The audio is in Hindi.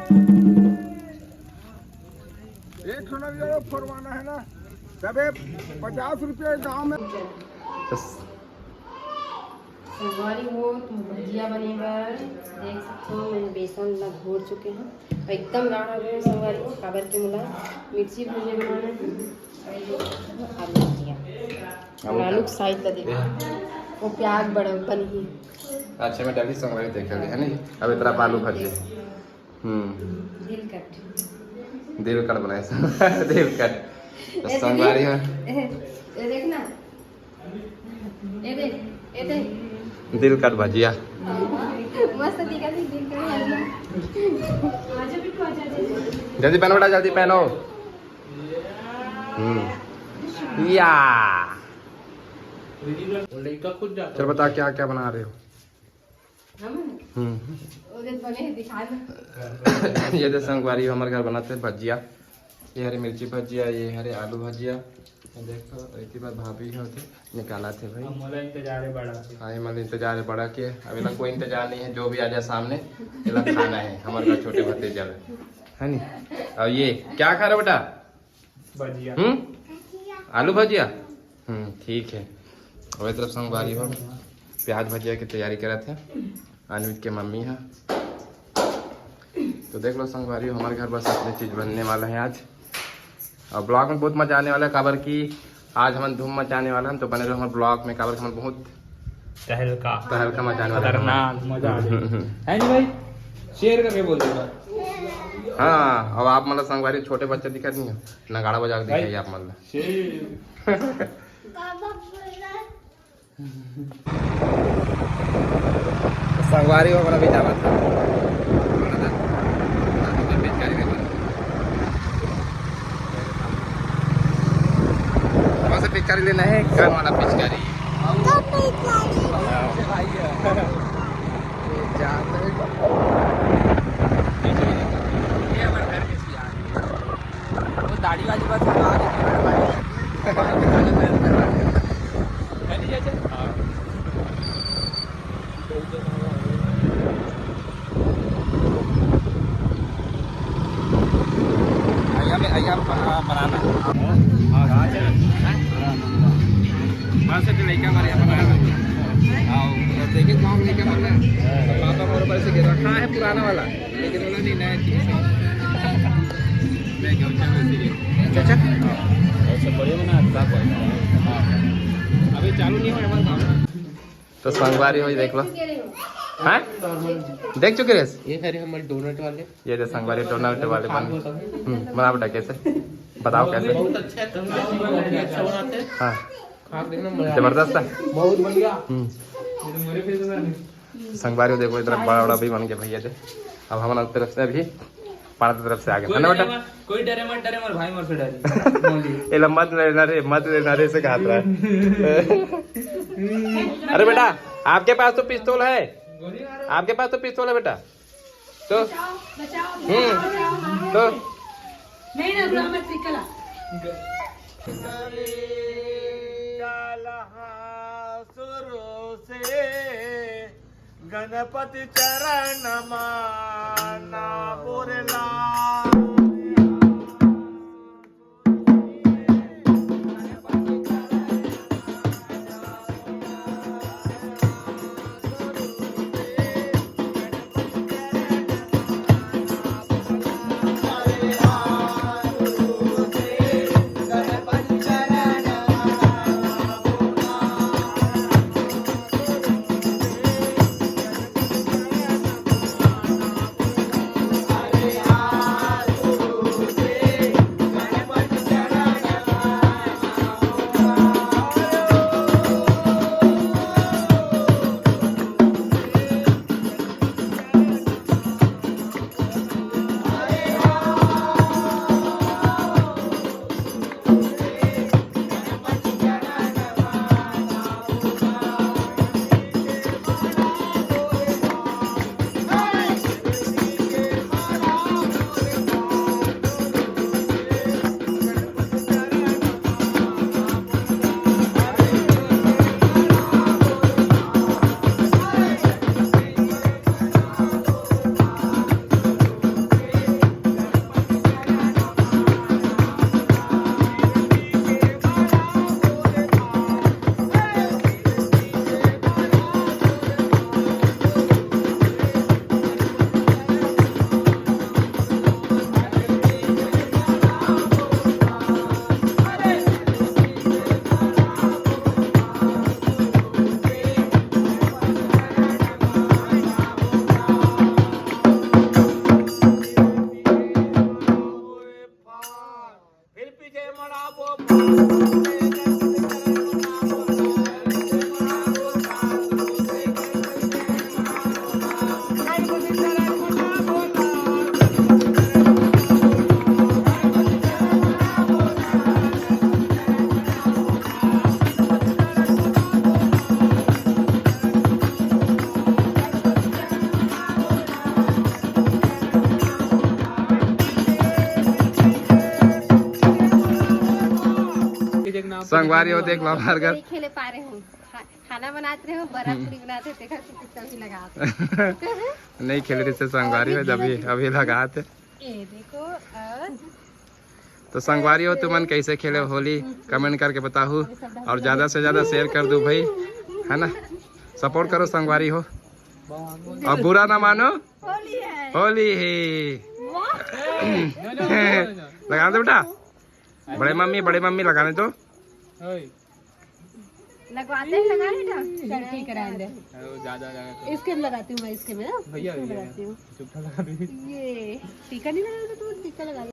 एक सोना फोड़वाना है ना, तबे 50 रुपये गाँव में। संगवारी हो तो भजिया बनेगा। देख सकते हो मैंने बेसन ला घोर चुके हैं और एकदम गाढ़ा हो गया संगवारी को काबर के मुला मिर्ची भुजिया बनाना है। आलू भजिया और आलू साइड ला देगा वो प्याज बड़ा बनी। अच्छा मैं डाली संगवारी देख ली है नहीं। अब इतना आलू भजिया दिल कट बनाए दिल कट संगवारी है। देखना ये देख दिल कट भजिया मस्त दिखा दिल कट भजिया। जल्दी पहनो बेटा जल्दी पहनो। या चल बता क्या क्या बना रहे हो। ये तो संगवारी हमारे घर बनाते हैं भजिया। ये हरी मिर्ची भजिया, ये हरे आलू भजिया। देखो इतनी बार भाभी होते निकाला थे भाई। हाँ मतलब इंतजार है बड़ा के। अभी तक कोई इंतजार नहीं है, जो भी आ जाए सामने ये खाना है। हमारे घर छोटे भतीजा है नहीं। और ये क्या खा रहे हो बेटा? भजिया। आलू भजिया। ठीक है। और तरफ संगवारी हो प्याज भजिया की तैयारी कर रहे थे। अनुज के मम्मी है तो देख लो संगवारी हमारे घर बस अपनी चीज बनने वाला है आज। और ब्लॉग में बहुत मजा आने वाला है। काबर की आज हम धूम मचाने वाला हम तो बने रहो हमारे ब्लॉग में। काबर हम बहुत तहलका मचाने वाला है। मजा आ है नहीं भाई, शेयर करके बोल देगा। हाँ अब आप मतलब संगवारी छोटे बच्चे दिखा नहीं है, नगाड़ा बजा के दिखाइए आप मतलब। संगवारी को अपना भी जाना था। कौन सा पिचकारी लेना है? गन वाला पिचकारी। दाढ़ी वाली बात बनाना वहाँ से लड़का हमारे यहाँ बनाया देखिए गाँव लेके बना पापा मोर पर से रखा है पुराना वाला, लेकिन उन्होंने नया चीज अच्छा बढ़िया बना। अभी चालू नहीं हुआ हमारे काम। तो संगवारी हो देख लो। हाँ देख चुके रेस। ये सारे हमारे डोनट वाले, ये संगवारी डोनट वाले बना बेटा कैसे बताओ कैसे? बहुत अच्छा है, अच्छा बनाते हैं। हाँ खा के देखना जबरदस्त है, बहुत बढ़िया। संगवारी हो देखो इधर बड़ा बड़ा भी बन गया भैया थे। अब हमारा तरफ से अभी पारा तरफ से आ गया ना बेटा। कोई डरे मत भाई मोर से डरे। ये मत लेना रे से कहा था। अरे बेटा आपके पास तो पिस्तौल है, आपके पास तो पिस्तौल है बेटा। तो तो नहीं ना मत निकला। शुरू से गणपति चरण माना बोरला। संगवारी हो देख लो हमारे घर नहीं खेले पा रहे हूँ। खाना बनाते हो, बड़ा पूरी बनाते देखा कितना भी लगाते। नहीं खेल रही से संगवारी हो जब अभी लगाते। ये देखो तो संगवारी हो तुमन कैसे खेले होली कमेंट करके बताओ और ज्यादा से ज्यादा शेयर कर दो भाई, है ना। सपोर्ट करो संगवारी हो और बुरा ना मानो। होली है लगा दो बेटा, बड़े मम्मी लगाने दो। लगवाते हैं, लगा बेटा। चल ठीक है, दे ज्यादा इसके लगाती हूँ मैं, इसके में ना भैया लगाती हूँ। ये टीका नहीं लगा तो टीका लगा।